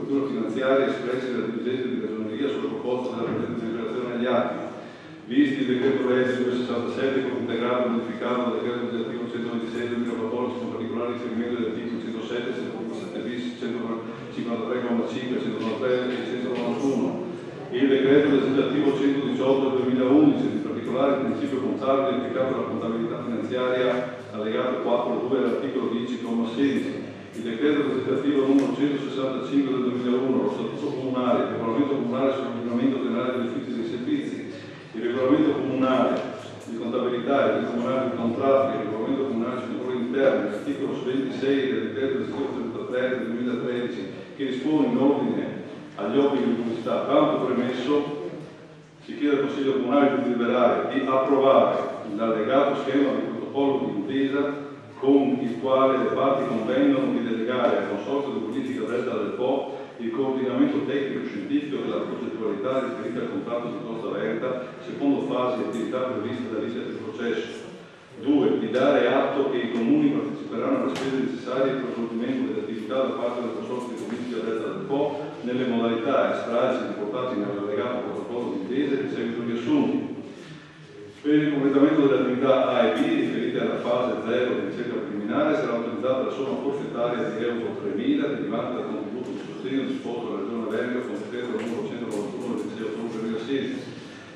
copertura finanziaria espressi dal dirigente di ragioneria sulla proposta della presente deliberazione agli atti, visti il decreto legge 267 con integrato e modificato dal decreto legislativo 126 del 2014 con particolare riferimento agli articoli 107, 157 bis, 153,5, 193 e 191, il decreto legislativo 118 del 2011, in particolare il principio contabile applicato alla contabilità finanziaria allegato 4.2 all'articolo 10,16, il decreto legislativo numero 165 del 2001, lo statuto comunale, il regolamento comunale sull'ordinamento generale degli uffici dei servizi, il regolamento comunale di contabilità, il comunale di contratti, il regolamento comunale sui controlli interni, l'articolo 26 del decreto legislativo 33 del 2013 che dispone in ordine agli obblighi di pubblicità. Tanto premesso, si chiede al Consiglio Comunale di deliberare di approvare l'allegato schema di protocollo di intesa con il quale le parti convengono di delegare al Consorzio di Politica Detta del Po il coordinamento tecnico-scientifico della progettualità riferita al contratto di Costa Verta, secondo fase di attività previste dall'iter del processo. 2. Di dare atto che i comuni parteciperanno alle spese necessarie per lo svolgimento delle attività da parte del Consorzio di Politica Detta del Po nelle modalità e stralci riportati nell'allegato protocollo di intesa di seguito riassunti. Per il completamento delle attività A e B riferite alla fase 0 di ricerca preliminare sarà utilizzata la somma forfettaria di euro 3.000 derivante dal contributo di sostegno disposto dalla Regione Veneto con decreto numero 191 del 6 ottobre 2016.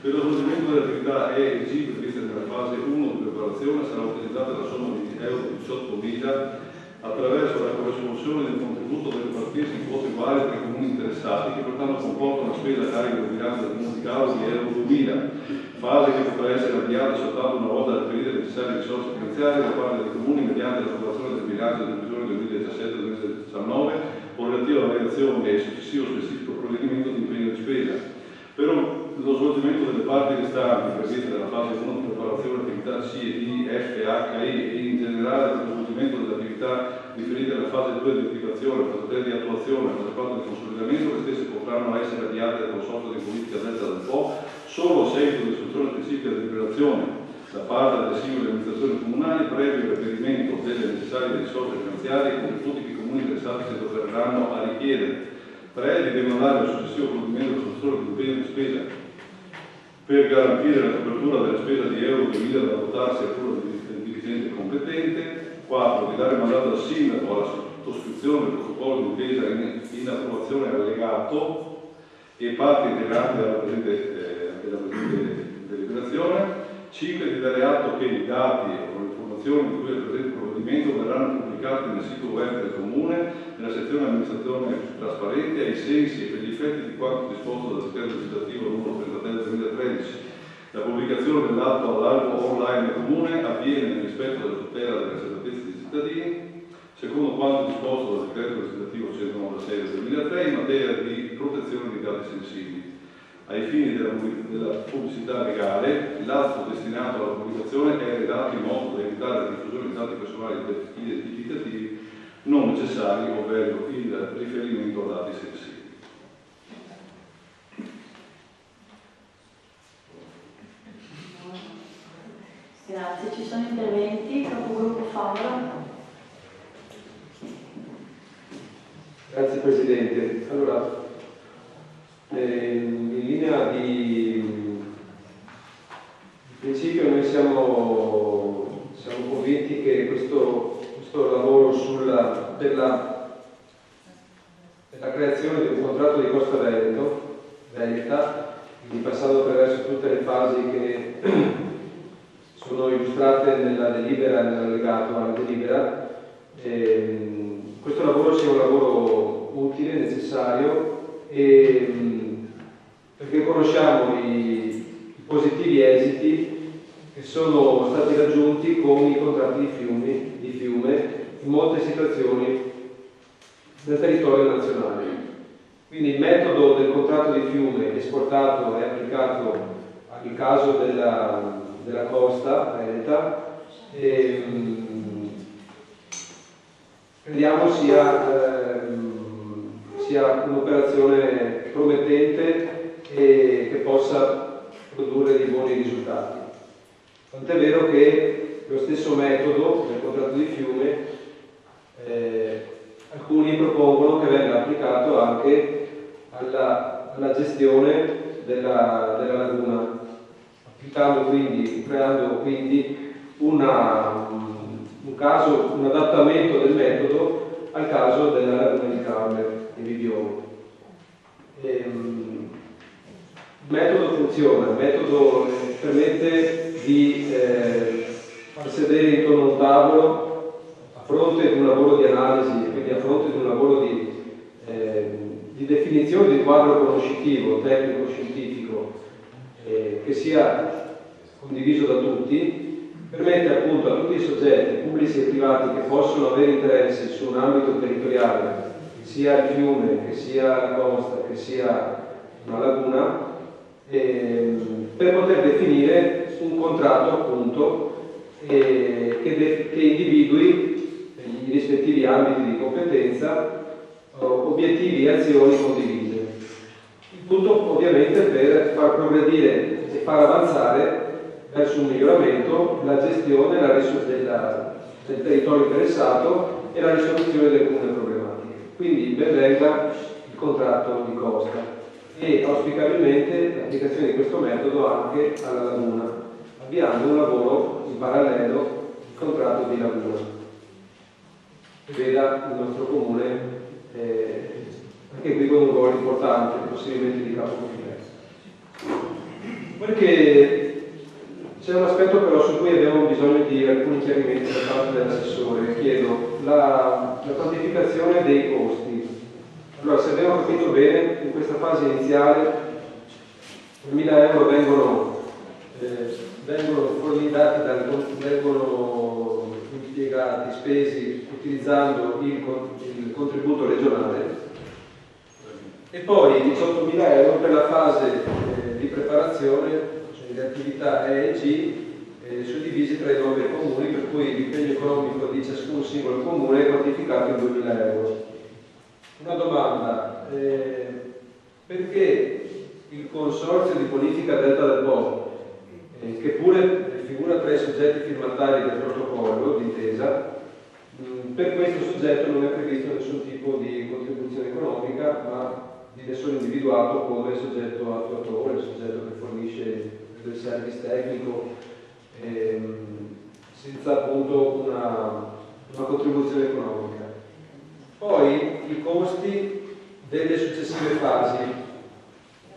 Per lo svolgimento delle attività E e G previste nella fase 1 di preparazione sarà utilizzata la somma di euro 18.000 attraverso la corresponsione del contributo da ripartirsi in quote uguali tra i comuni interessati, che pertanto comporta una spesa a carico del bilancio del comune di Cavo di euro 2.000, fase che potrà essere avviata soltanto una volta reperite le necessarie risorse finanziarie da parte dei comuni mediante l'approvazione del bilancio del bisogno 2017-2019 o relativa variazione e successivo specifico provvedimento di impegno di spesa. Per lo svolgimento delle parti restanti previste nella fase 1 di preparazione attività C e D, F, H, I e in generale per lo svolgimento delle attività riferite alla fase 2 di attivazione, fase 3 di attuazione e fase 4 di consolidamento, le stesse potranno essere avviate dal Consorzio di Politica Detta del Po solo a seguito di istruzione specifica di deliberazione da parte delle singole amministrazioni comunali, previo reperimento delle necessarie risorse finanziarie con tutti i comuni interessati si dovranno a richiedere. 3. Di demandare il successivo provvedimento del consultore di impegno di spesa per garantire la copertura della spesa di euro 2.000 da adottarsi a cura del dirigente competente. 4. Di dare mandato al sindaco alla sottoscrizione del protocollo di intesa in approvazione allegato e parti integranti della presente deliberazione. 5. Di dare atto che i dati o le informazioni di cui è il presente provvedimento verranno pubblicati nel sito web del Comune nella sezione amministrazione trasparente ai sensi e per gli effetti di quanto disposto dal decreto legislativo numero 33 del 2013. La pubblicazione dell'atto all'albo online del Comune avviene nel rispetto della tutela della riservatezza dei cittadini, secondo quanto disposto dal decreto legislativo 196 del 2003 in materia di protezione dei dati sensibili. Ai fini della pubblicità legale, l'atto destinato alla pubblicazione è redatto in modo da evitare la diffusione di dati personali identificativi non necessari, ovvero il riferimento a dati sensibili. Grazie, ci sono interventi, capogruppo Favola. Grazie Presidente. Allora, in linea di principio noi siamo convinti che questo lavoro per la creazione di un contratto di Costa Velta, quindi passando attraverso tutte le fasi che sono illustrate nella delibera e nell'allegato alla delibera, questo lavoro sia un lavoro utile, necessario, perché conosciamo i positivi esiti che sono stati raggiunti con i contratti di fiume in molte situazioni del territorio nazionale. Quindi il metodo del contratto di fiume esportato e applicato al caso della costa veneta crediamo sia un'operazione promettente e che possa produrre dei buoni risultati. Tant'è vero che lo stesso metodo del contratto di fiume alcuni propongono che venga applicato anche alla gestione della laguna, creando quindi un adattamento del metodo al caso della laguna di Carmer di Bibbione. Il metodo funziona, il metodo permette di far sedere intorno a un tavolo a fronte di un lavoro di analisi, quindi a fronte di un lavoro di definizione di quadro conoscitivo, tecnico-scientifico, che sia condiviso da tutti, permette appunto a tutti i soggetti pubblici e privati che possono avere interessi su un ambito territoriale, che sia il fiume, che sia la costa, che sia una laguna, per poter definire un contratto appunto che individui i rispettivi ambiti di competenza, obiettivi e azioni condivise. Il tutto ovviamente per far progredire e far avanzare verso un miglioramento la gestione del territorio interessato e la risoluzione di alcune problematiche. Quindi ben venga il contratto di costa e auspicabilmente l'applicazione di questo metodo anche alla laguna, avviando un lavoro in parallelo, il contratto di laguna, che veda il nostro comune anche qui con un ruolo importante, possibilmente di capo complesso. Perché c'è un aspetto però su cui abbiamo bisogno di alcuni chiarimenti da parte dell'assessore. Chiedo la quantificazione dei costi. Allora, se abbiamo capito bene, in questa fase iniziale 3.000 euro vengono fornitati, vengono impiegati, spesi utilizzando il contributo regionale, e poi 18.000 euro per la fase di preparazione, cioè le attività E e G, suddivisi tra i 9 comuni, per cui l'impegno economico di ciascun singolo comune è quantificato in 2.000 euro. Una domanda: perché il consorzio di bonifica Delta del Po, che pure figura tra i soggetti firmatari del protocollo d'intesa, per questo soggetto non è previsto nessun tipo di contribuzione economica, ma viene solo individuato come soggetto attuatore, soggetto che fornisce del service tecnico, senza appunto una contribuzione economica. Poi i costi delle successive fasi,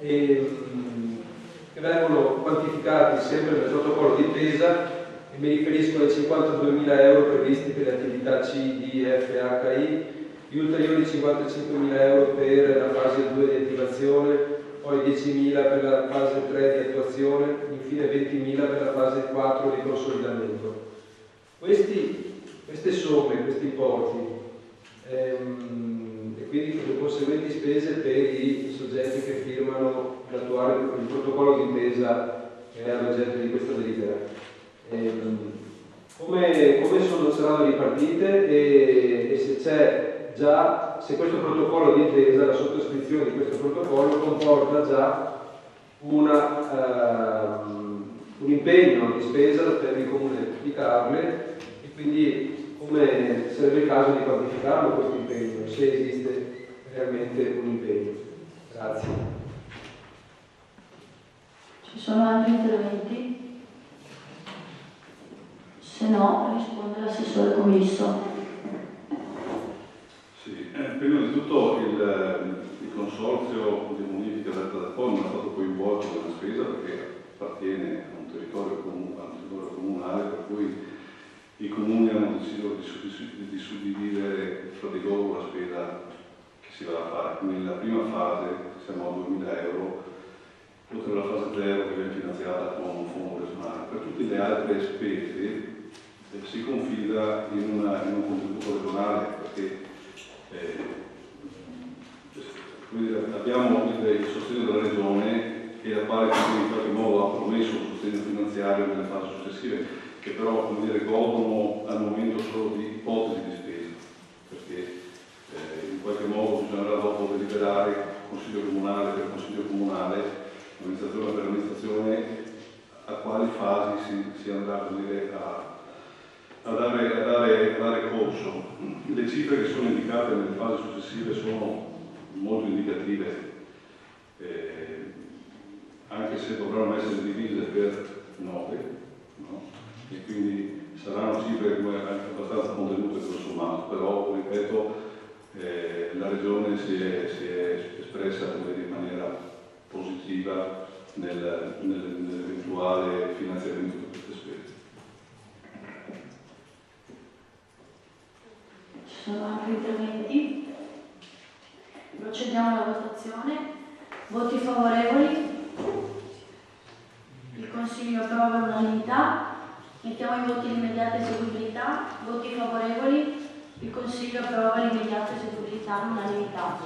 che vengono quantificati sempre nel protocollo d'intesa, e mi riferisco ai 52.000 euro previsti per le attività C, D, F, H, I, gli ulteriori 55.000 euro per la fase 2 di attivazione, poi 10.000 per la fase 3 di attuazione, infine 20.000 per la fase 4 di consolidamento. Queste somme, questi importi, e quindi le conseguenti spese per i soggetti che firmano l'attuale il protocollo d'intesa che è all'oggetto di questa delibera. Come saranno ripartite e se c'è già, se questo protocollo d'intesa, la sottoscrizione di questo protocollo comporta già un impegno di spesa per il comune di Carle, e quindi come sarebbe il caso di quantificarlo questo impegno, se esiste realmente un impegno. Grazie. Ci sono altri interventi? Se no, risponde l'assessore Commisso. Sì, prima di tutto il consorzio di bonifica Delta del Po non è stato coinvolto nella spesa perché appartiene a un territorio comunale, per cui i comuni hanno deciso di suddividere fra di loro la spesa che si va a fare. Quindi nella prima fase siamo a 2.000 euro, oltre alla fase 0 che viene finanziata con un fondo regionale. Per tutte le altre spese si confida in un contributo regionale, perché abbiamo il sostegno della regione che appare che in qualche modo ha promesso un sostegno finanziario nelle fasi successive, che però godono al momento solo di ipotesi di spesa, perché in qualche modo bisognerà dopo deliberare consiglio comunale per consiglio comunale, amministrazione per amministrazione, a quali fasi si andrà a a dare corso. Le cifre che sono indicate nelle fasi successive sono molto indicative, anche se dovranno essere divise per 9, no? E quindi saranno cifre anche abbastanza contenute tutto sommato, però ripeto, la Regione si è espressa in maniera positiva nell'eventuale finanziamento di queste spese. Ci sono altri interventi? Procediamo alla votazione. Voti favorevoli? Il Consiglio approva all'unanimità. Mettiamo i voti di immediata eseguibilità. Voti favorevoli? Il Consiglio approva l'immediata eseguibilità all'unanimità.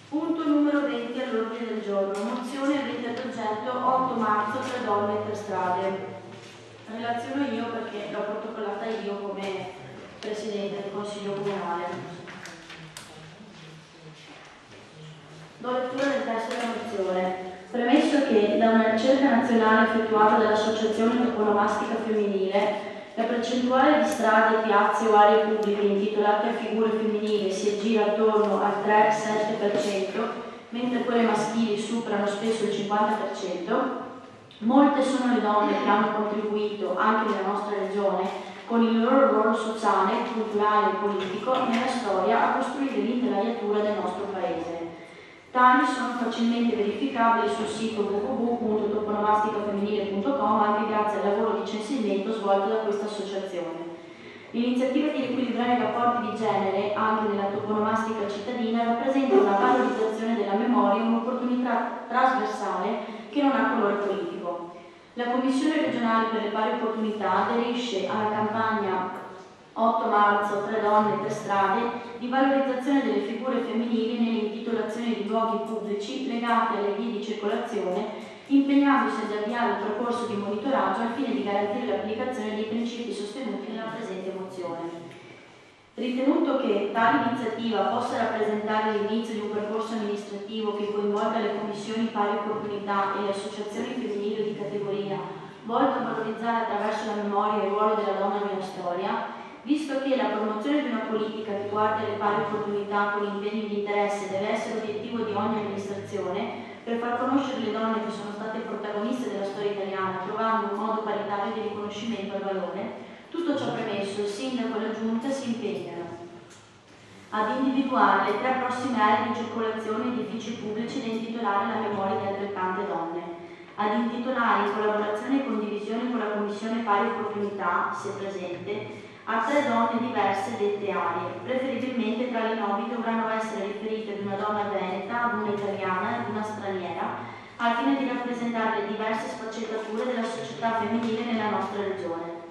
Punto numero 20 all'ordine del giorno. Mozione avente ad oggetto 8 marzo 3 donne e 3 strade. Relaziono io perché l'ho protocollata io come Presidente del Consiglio Comunale. Do lettura del testo della mozione. Premesso che da una ricerca nazionale effettuata dall'Associazione Toponomastica Femminile, la percentuale di strade, piazze o aree pubbliche intitolate a figure femminili si aggira attorno al 3-7%, mentre quelle maschili superano spesso il 50%, molte sono le donne che hanno contribuito, anche nella nostra regione, con il loro ruolo sociale, culturale e politico, nella storia a costruire l'intelaiatura del nostro Paese. Tali sono facilmente verificabili sul sito www.toponomasticafemminile.com anche grazie al lavoro di censimento svolto da questa associazione. L'iniziativa di riequilibrare i rapporti di genere anche nella toponomastica cittadina rappresenta una valorizzazione della memoria e un'opportunità trasversale che non ha colore politico. La Commissione regionale per le pari opportunità aderisce alla campagna 8 marzo 3 donne e 3 strade di valorizzazione delle figure femminili nelle intitolazioni di luoghi pubblici legate alle vie di circolazione, impegnandosi ad avviare un percorso di monitoraggio al fine di garantire l'applicazione dei principi sostenuti nella presente mozione. Ritenuto che tale iniziativa possa rappresentare l'inizio di un percorso amministrativo che coinvolga le commissioni pari opportunità e le associazioni femminili di categoria, volto a valorizzare attraverso la memoria il ruolo della donna nella storia, visto che la promozione di una politica che guardi alle pari opportunità con impegni di interesse deve essere obiettivo di ogni amministrazione, per far conoscere le donne che sono state protagoniste della storia italiana, trovando un modo paritario di riconoscimento al valore, tutto ciò premesso, il Sindaco e la Giunta si impegnano ad individuare le 3 prossime aree di circolazione di edifici pubblici da intitolare alla memoria di altrettante donne, ad intitolare in collaborazione e condivisione con la Commissione Pari Opportunità, se presente, a 3 donne diverse dette aree. Preferibilmente tra le nomi dovranno essere riferite ad una donna veneta, ad una italiana e ad una straniera, al fine di rappresentare le diverse sfaccettature della società femminile nella nostra regione,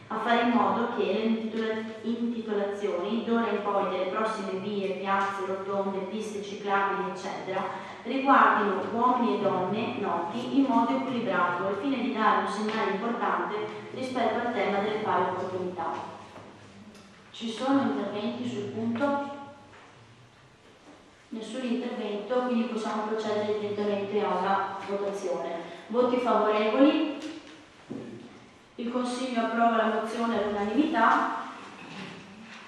a fare in modo che le intitolazioni, d'ora in poi delle prossime vie, piazze, rotonde, piste ciclabili, eccetera, riguardino uomini e donne noti in modo equilibrato, al fine di dare un segnale importante rispetto al tema delle pari opportunità. Ci sono interventi sul punto? Nessun intervento, quindi possiamo procedere direttamente alla votazione. Voti favorevoli? Il Consiglio approva la mozione all'unanimità.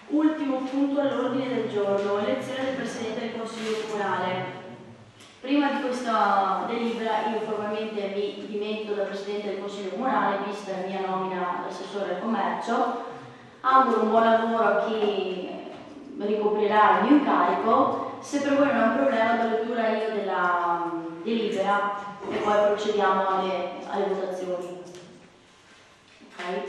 Ultimo punto all'ordine del giorno, elezione del Presidente del Consiglio Comunale. Prima di questa delibera io formalmente mi dimetto da Presidente del Consiglio Comunale, vista la mia nomina all'assessore al commercio. Auguro un buon lavoro a chi ricoprirà il mio incarico. Se per voi non è un problema, do lettura io della delibera e poi procediamo alle votazioni. Okay.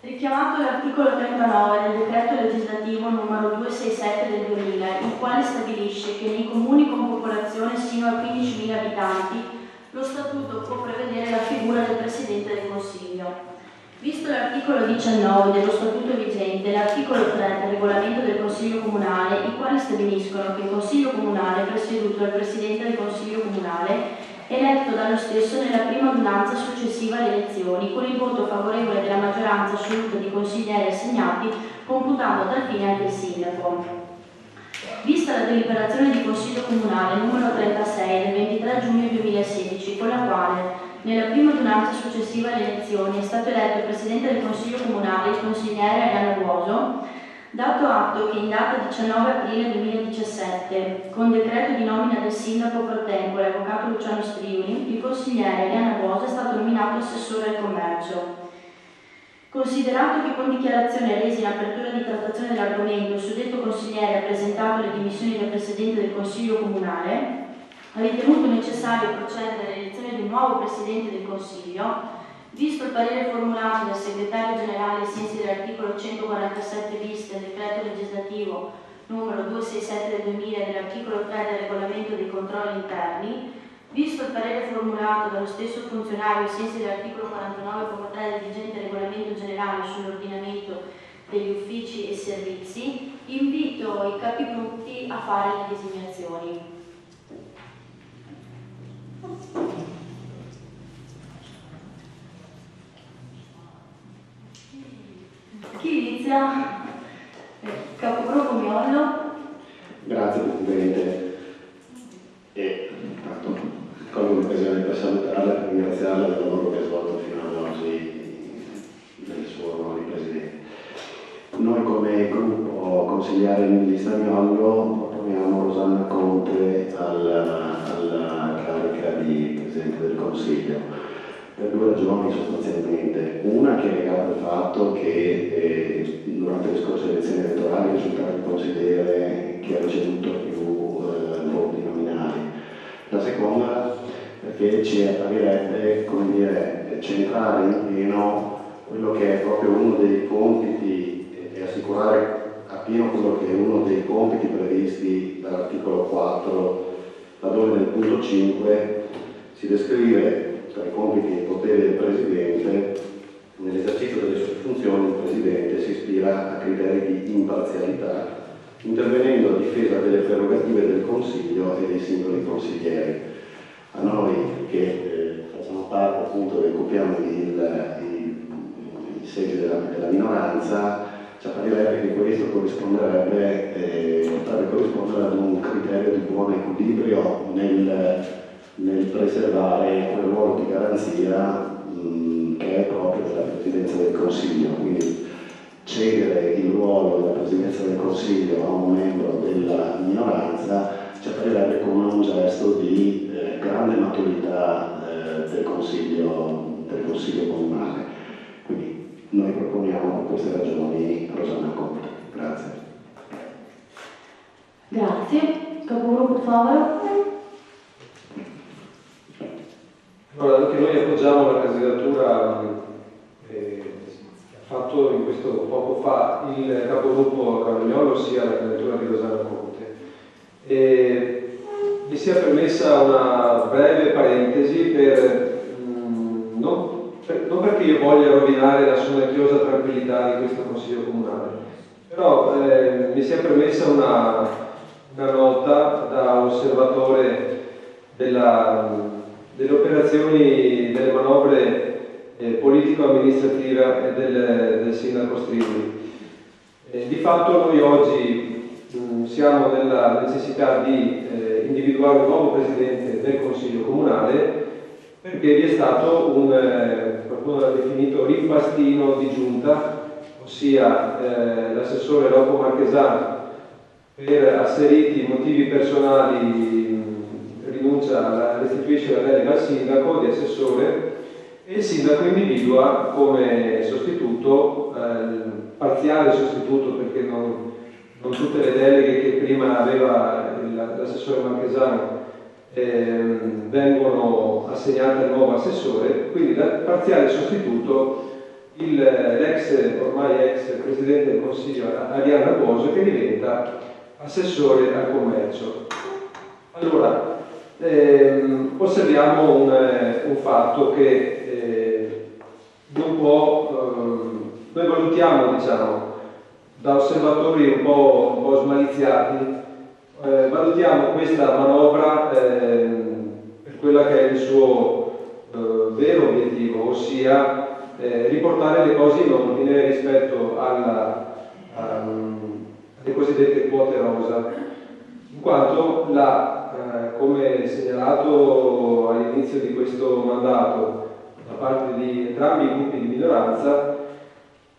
Richiamato l'articolo 39 del decreto legislativo numero 267 del 2000, il quale stabilisce che nei comuni con popolazione sino a 15.000 abitanti lo statuto può prevedere la figura del Presidente del Consiglio. Visto l'articolo 19 dello Statuto vigente e l'articolo 3 del Regolamento del Consiglio Comunale, i quali stabiliscono che il Consiglio Comunale è presieduto dal Presidente del Consiglio Comunale, eletto dallo stesso nella prima adunanza successiva alle elezioni, con il voto favorevole della maggioranza assoluta di consiglieri assegnati, computando a tal fine anche il Sindaco. Vista la deliberazione di Consiglio Comunale numero 36 del 23 giugno 2016, con la quale Nella prima adunanza successiva alle elezioni è stato eletto Presidente del Consiglio Comunale il consigliere Ariano Buoso, dato atto che in data 19 aprile 2017, con decreto di nomina del Sindaco pro tempore, Avvocato Luciano Strivoli, il consigliere Ariano Buoso è stato nominato Assessore al Commercio. Considerato che con dichiarazione resa in apertura di trattazione dell'argomento il suddetto consigliere ha presentato le dimissioni del Presidente del Consiglio Comunale, ha ritenuto necessario procedere all'elezione di un nuovo Presidente del Consiglio, visto il parere formulato dal Segretario Generale ai sensi dell'articolo 147 bis del Decreto Legislativo numero 267 del 2000 e dell'articolo 3 del Regolamento dei Controlli Interni, visto il parere formulato dallo stesso funzionario ai sensi dell'articolo 49,3 del vigente Regolamento Generale sull'ordinamento degli uffici e servizi, invito i capigruppi a fare le designazioni. Chi inizia? Capogruppo Miollo. Grazie Presidente. E colgo l'occasione per salutarla e per ringraziarla del lavoro che ha svolto fino ad oggi nel suo ruolo di Presidente. Noi come gruppo consigliare in lista Miollo proponiamo Rosanna Conte alla carica di Presidente del Consiglio. Per due ragioni sostanzialmente. Una che è legata al fatto che durante le scorse elezioni elettorali il risultato di consigliere che ha ricevuto più voti nominali. La seconda perché ci apparirebbe, come dire, centrare in pieno quello che è proprio uno dei compiti e assicurare appieno quello che è uno dei compiti previsti dall'articolo 4, laddove nel punto 5 si descrive tra i compiti e i poteri del Presidente. Nell'esercizio delle sue funzioni il Presidente si ispira a criteri di imparzialità, intervenendo a difesa delle prerogative del Consiglio e dei singoli consiglieri. A noi che facciamo parte appunto e occupiamo i seggi della minoranza, ci apparirebbe che questo potrebbe corrispondere ad un criterio di buon equilibrio nel preservare quel ruolo di garanzia che è proprio della Presidenza del Consiglio. Quindi cedere il ruolo della Presidenza del Consiglio a un membro della minoranza ci apparirebbe come un gesto di grande maturità del Consiglio Comunale. Quindi noi proponiamo per queste ragioni Rosanna Conte. Grazie. Grazie. Capogruppo Favaro. Allora, anche noi appoggiamo la candidatura che ha fatto in questo poco fa il capogruppo Cavagnolo, ossia la candidatura di Rosanna Conte. Mi sia permessa una breve parentesi non perché io voglia rovinare la sonnecchiosa tranquillità di questo Consiglio Comunale, però mi sia permessa una nota da osservatore delle operazioni, delle manovre politico-amministrative del sindaco Strivoli. Di fatto noi oggi siamo nella necessità di individuare un nuovo Presidente del Consiglio Comunale perché vi è stato qualcuno l'ha definito rimpastino di giunta, ossia l'assessore Rocco Marchesano per asseriti motivi personali restituisce la delega al sindaco di assessore e il sindaco individua come sostituto, parziale sostituto perché non tutte le deleghe che prima aveva l'assessore Marchesano vengono assegnate al nuovo assessore, quindi da parziale sostituto ormai ex Presidente del Consiglio Ariano Buoso che diventa assessore al commercio. Allora, osserviamo un fatto che non può, noi valutiamo, diciamo, da osservatori un po' smaliziati, valutiamo questa manovra per quella che è il suo vero obiettivo, ossia riportare le cose in ordine rispetto alle cosiddette quote rosa, in quanto come segnalato all'inizio di questo mandato parte di entrambi i gruppi di minoranza,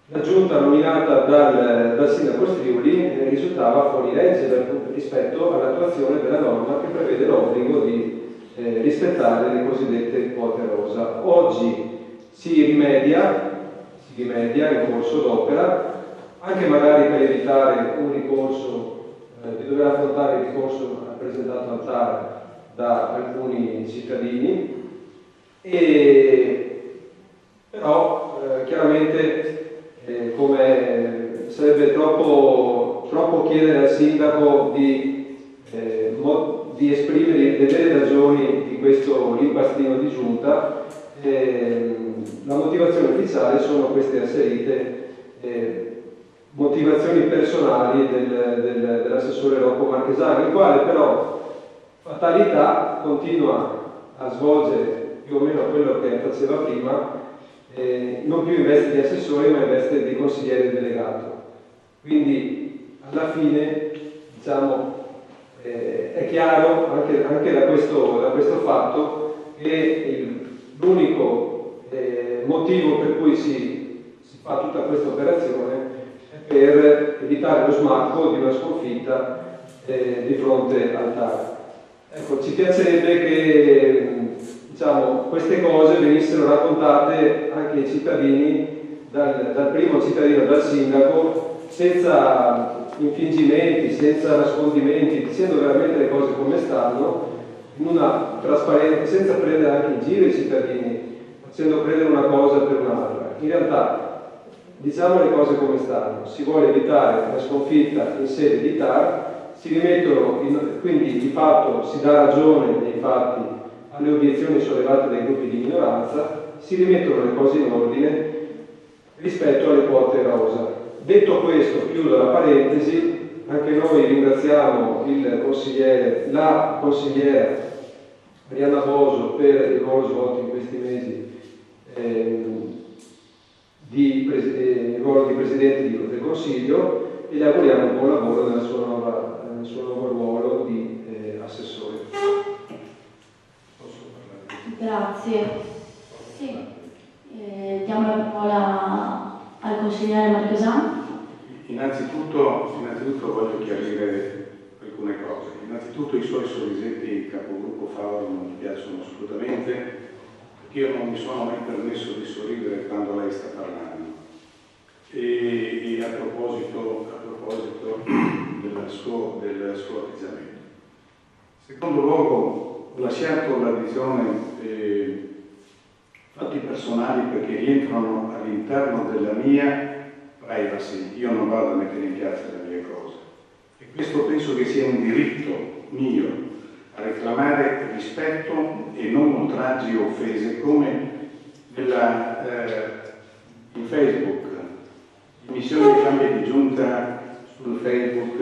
la giunta nominata dal sindaco Striuli risultava fuori legge rispetto all'attuazione della norma che prevede l'obbligo di rispettare le cosiddette quote rosa. Oggi si rimedia in corso d'opera, anche magari per evitare un ricorso, di dover affrontare il ricorso presentato al TAR da alcuni cittadini, però chiaramente come sarebbe troppo chiedere al sindaco di esprimere le vere ragioni di questo impastino di giunta, la motivazione ufficiale sono queste asserite motivazioni personali dell'assessore Rocco Marchesani, il quale però, fatalità, continua a svolgere più o meno quello che faceva prima, non più in veste di assessore ma in veste di consigliere delegato. Quindi alla fine, diciamo, è chiaro anche da questo fatto che l'unico motivo per cui si fa tutta questa operazione è per evitare lo smacco di una sconfitta di fronte al TAR. Ecco, ci piacerebbe che diciamo, queste cose venissero raccontate anche ai cittadini, dal primo cittadino, dal sindaco, senza infingimenti, senza nascondimenti, dicendo veramente le cose come stanno, in una trasparenza, senza prendere anche in giro i cittadini, facendo credere una cosa per un'altra. In realtà, diciamo le cose come stanno, si vuole evitare la sconfitta in sede di TAR, si rimettono, quindi di fatto si dà ragione nei fatti alle obiezioni sollevate dai gruppi di minoranza, si rimettono le cose in ordine rispetto alle quote rosa. Detto questo, chiudo la parentesi, anche noi ringraziamo la consigliera Marianna Boso per il ruolo svolto in questi mesi, il ruolo di Presidente del Consiglio, e le auguriamo un buon lavoro nel suo nuovo ruolo di assessore. Grazie. Sì. Diamo la parola al consigliere Marchesani. Innanzitutto voglio chiarire alcune cose. Innanzitutto i suoi sorrisetti capogruppo Favaro non mi piacciono assolutamente, perché io non mi sono mai permesso di sorridere quando lei sta parlando. E a proposito del suo atteggiamento. In secondo luogo, ho lasciato la visione fatti personali perché rientrano all'interno della mia privacy. Io non vado a mettere in piazza le mie cose. E questo penso che sia un diritto mio a reclamare rispetto e non oltraggi o offese, come in Facebook, missioni di cambio di giunta sul Facebook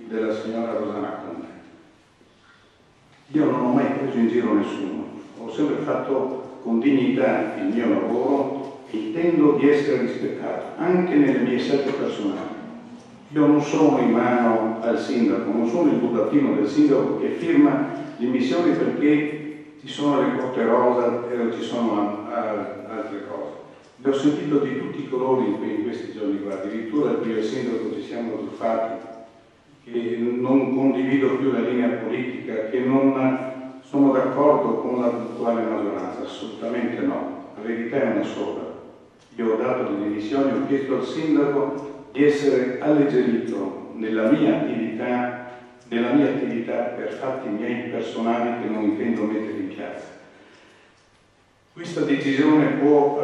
della signora Rosanna Conte. Io non ho mai preso in giro nessuno, ho sempre fatto con dignità il mio lavoro e intendo di essere rispettato, anche nelle mie scelte personali. Io non sono in mano al sindaco, non sono il buttattino del sindaco che firma le missioni perché ci sono le quote rosa e ci sono altre cose. Ne ho sentito di tutti i colori in questi giorni qua, addirittura qui al sindaco ci siamo truffati, che non condivido più la linea politica, che non sono d'accordo con l'attuale maggioranza, assolutamente no. La verità è una sola. Io ho dato le dimissioni, ho chiesto al sindaco di essere alleggerito nella mia attività per fatti miei personali che non intendo mettere in piazza. Questa decisione può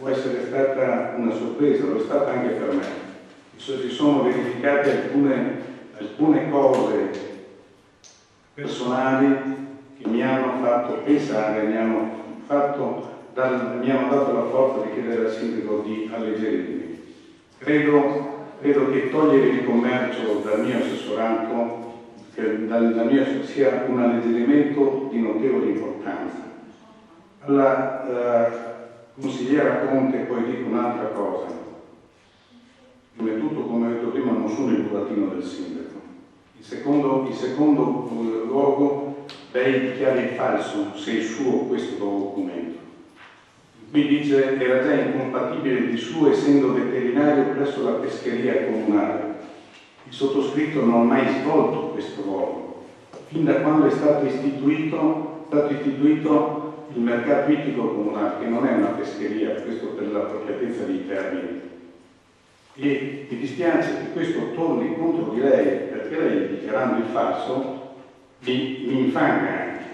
essere stata una sorpresa, lo è stata anche per me. Si sono verificate alcune cose personali che mi hanno fatto pensare, mi hanno dato la forza di chiedere al sindaco di alleggerirmi. Credo che togliere il commercio dal mio assessorato sia un alleggerimento di notevole importanza. Alla consigliera Conte poi dico un'altra cosa. Prima di tutto, come ho detto prima, non sono il burattino del sindaco. In secondo luogo, lei dichiara il falso se è suo questo documento. Qui dice era già incompatibile di suo essendo veterinario presso la pescheria comunale. Il sottoscritto non ha mai svolto questo ruolo, fin da quando è stato istituito il mercato ittico comunale, che non è una pescheria, questo per l'appropriatezza dei termini. E mi dispiace che questo torni contro di lei, perché lei, dichiarando il falso, mi infanga anche.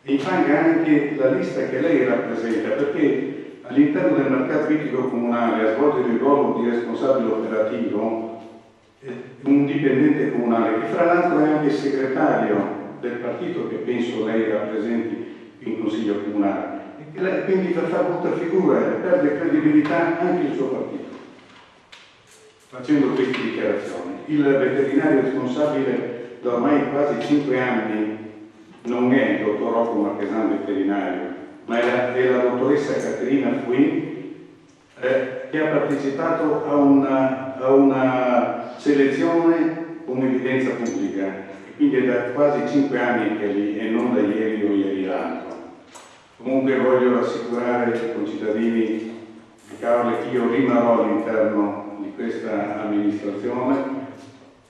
E infanga anche la lista che lei rappresenta, perché all'interno del mercato ittico comunale a svolgere il ruolo di responsabile operativo un dipendente comunale, che fra l'altro è anche segretario del partito che penso lei rappresenti in Consiglio Comunale, e che lei quindi per fare brutta figura e perde credibilità anche il suo partito facendo queste dichiarazioni. Il veterinario responsabile da ormai quasi 5 anni non è il dottor Rocco Marchesan veterinario, ma è la dottoressa Caterina Fui, che ha partecipato a una selezione con evidenza pubblica, e quindi è da quasi 5 anni che è lì e non da ieri o ieri l'altro. Comunque voglio rassicurare i concittadini di Caorle che io rimarrò all'interno di questa amministrazione,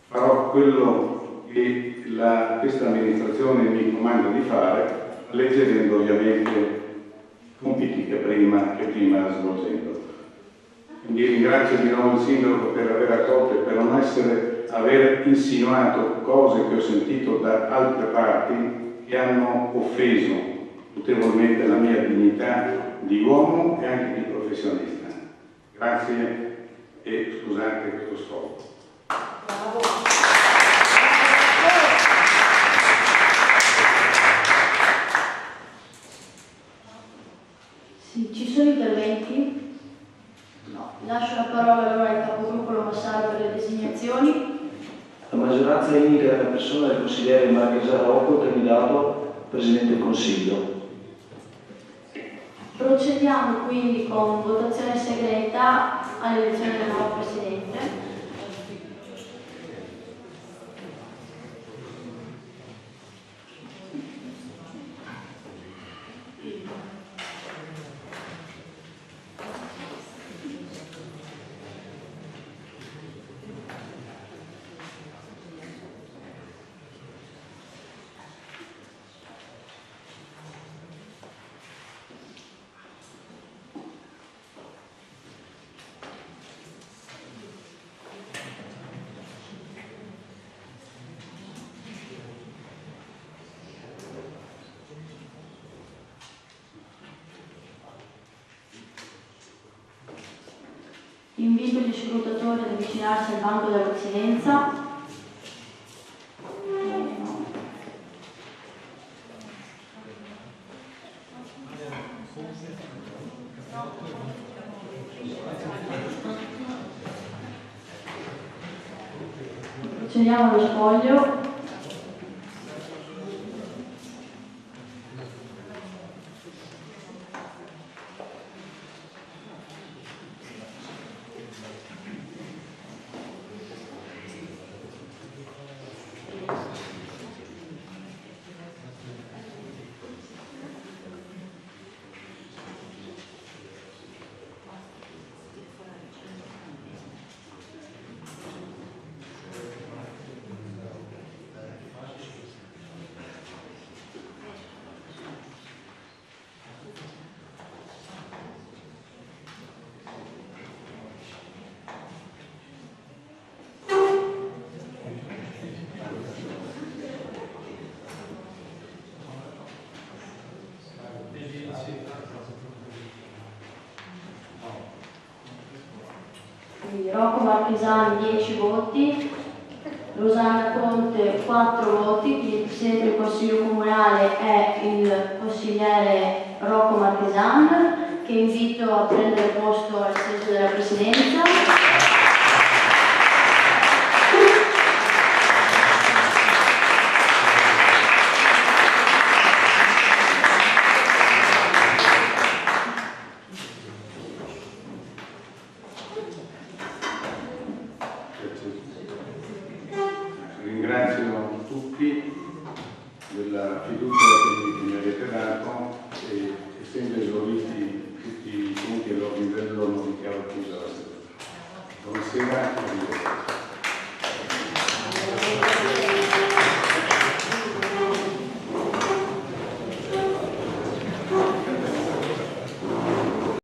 farò quello che questa amministrazione mi comanda di fare, alleggerendo ovviamente compiti che prima svolgendo. Quindi ringrazio di nuovo il Sindaco per aver accolto e per non aver insinuato cose che ho sentito da altre parti che hanno offeso notevolmente la mia dignità di uomo e anche di professionista. Grazie e scusate questo sfogo. Sì, ci sono interventi? No. Lascio la parola allora al capogruppo Lomassaro per le designazioni. La maggioranza indica la persona del consigliere Marchesan Rocco candidato Presidente del Consiglio. Procediamo quindi con votazione segreta all'elezione del nuovo Presidente. Invito gli scrutatori ad avvicinarsi al banco della Presidenza. Procediamo allo spoglio. Rocco Marchesan 10 voti, Rosanna Conte 4 voti, quindi il Presidente del Consiglio Comunale è il consigliere Rocco Marchesan, che invito a prendere posto al seggio della Presidenza. Ringrazio tutti della fiducia che mi avete dato e essendo esauriti tutti i punti all'ordine del giorno dichiaro chiusa la seduta. Buonasera.